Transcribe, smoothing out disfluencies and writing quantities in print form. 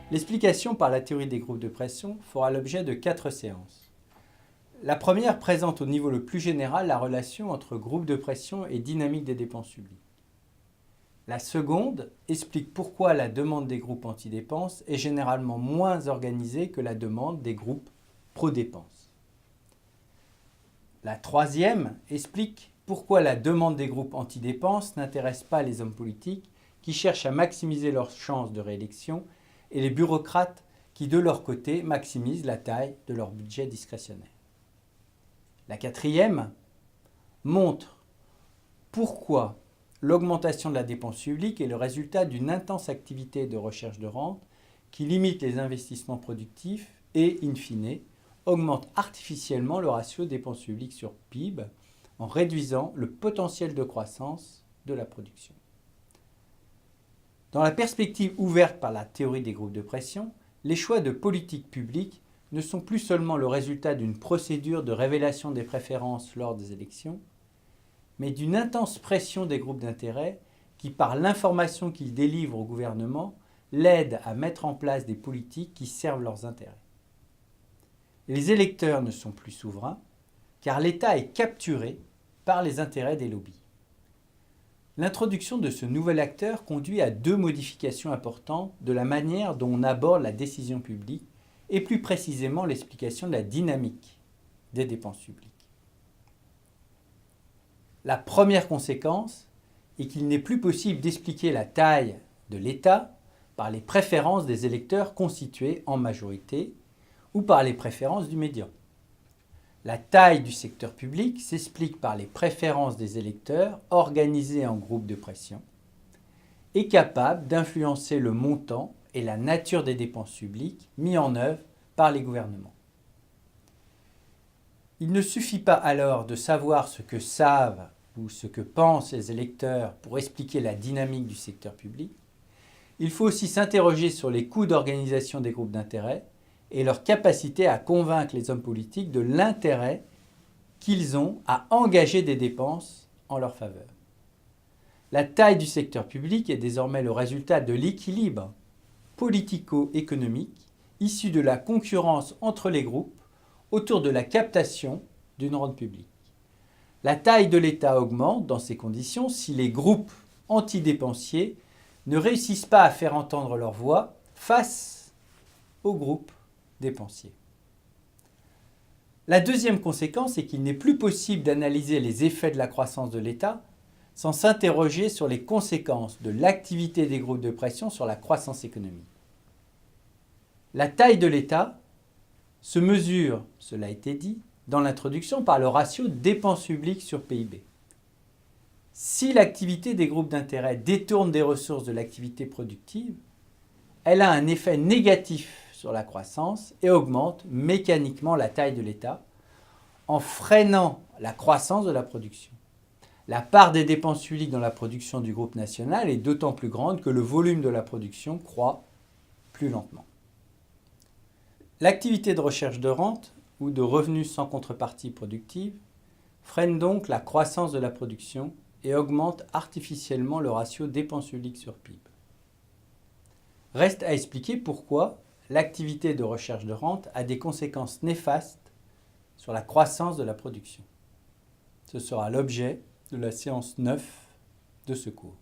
L'explication par la théorie des groupes de pression fera l'objet de 4 séances. La première présente au niveau le plus général la relation entre groupe de pression et dynamique des dépenses publiques. La seconde explique pourquoi la demande des groupes anti-dépenses est généralement moins organisée que la demande des groupes pro-dépenses. La troisième explique pourquoi la demande des groupes anti-dépenses n'intéresse pas les hommes politiques qui cherchent à maximiser leurs chances de réélection et les bureaucrates qui, de leur côté, maximisent la taille de leur budget discrétionnaire. La quatrième montre pourquoi l'augmentation de la dépense publique est le résultat d'une intense activité de recherche de rente qui limite les investissements productifs et, in fine, augmente artificiellement le ratio dépenses publiques sur PIB en réduisant le potentiel de croissance de la production. Dans la perspective ouverte par la théorie des groupes de pression, les choix de politique publique ne sont plus seulement le résultat d'une procédure de révélation des préférences lors des élections, mais d'une intense pression des groupes d'intérêt qui, par l'information qu'ils délivrent au gouvernement, l'aident à mettre en place des politiques qui servent leurs intérêts. Les électeurs ne sont plus souverains, car l'État est capturé par les intérêts des lobbies. L'introduction de ce nouvel acteur conduit à 2 modifications importantes de la manière dont on aborde la décision publique et plus précisément l'explication de la dynamique des dépenses publiques. La première conséquence est qu'il n'est plus possible d'expliquer la taille de l'État par les préférences des électeurs constitués en majorité ou par les préférences du médian. La taille du secteur public s'explique par les préférences des électeurs organisés en groupes de pression et capables d'influencer le montant et la nature des dépenses publiques mis en œuvre par les gouvernements. Il ne suffit pas alors de savoir ce que savent ou ce que pensent les électeurs pour expliquer la dynamique du secteur public. Il faut aussi s'interroger sur les coûts d'organisation des groupes d'intérêt et leur capacité à convaincre les hommes politiques de l'intérêt qu'ils ont à engager des dépenses en leur faveur. La taille du secteur public est désormais le résultat de l'équilibre politico-économique issu de la concurrence entre les groupes autour de la captation d'une rente publique. La taille de l'État augmente dans ces conditions si les groupes antidépensiers ne réussissent pas à faire entendre leur voix face aux groupes dépensiers. La deuxième conséquence est qu'il n'est plus possible d'analyser les effets de la croissance de l'État sans s'interroger sur les conséquences de l'activité des groupes de pression sur la croissance économique. La taille de l'État se mesure, cela a été dit, dans l'introduction par le ratio dépenses publiques sur PIB. Si l'activité des groupes d'intérêt détourne des ressources de l'activité productive, elle a un effet négatif sur la croissance et augmente mécaniquement la taille de l'État en freinant la croissance de la production. La part des dépenses publiques dans la production du groupe national est d'autant plus grande que le volume de la production croît plus lentement. L'activité de recherche de rente ou de revenus sans contrepartie productive freine donc la croissance de la production et augmente artificiellement le ratio dépenses publiques sur PIB. Reste à expliquer pourquoi l'activité de recherche de rente a des conséquences néfastes sur la croissance de la production. Ce sera l'objet de la séance 9 de ce cours.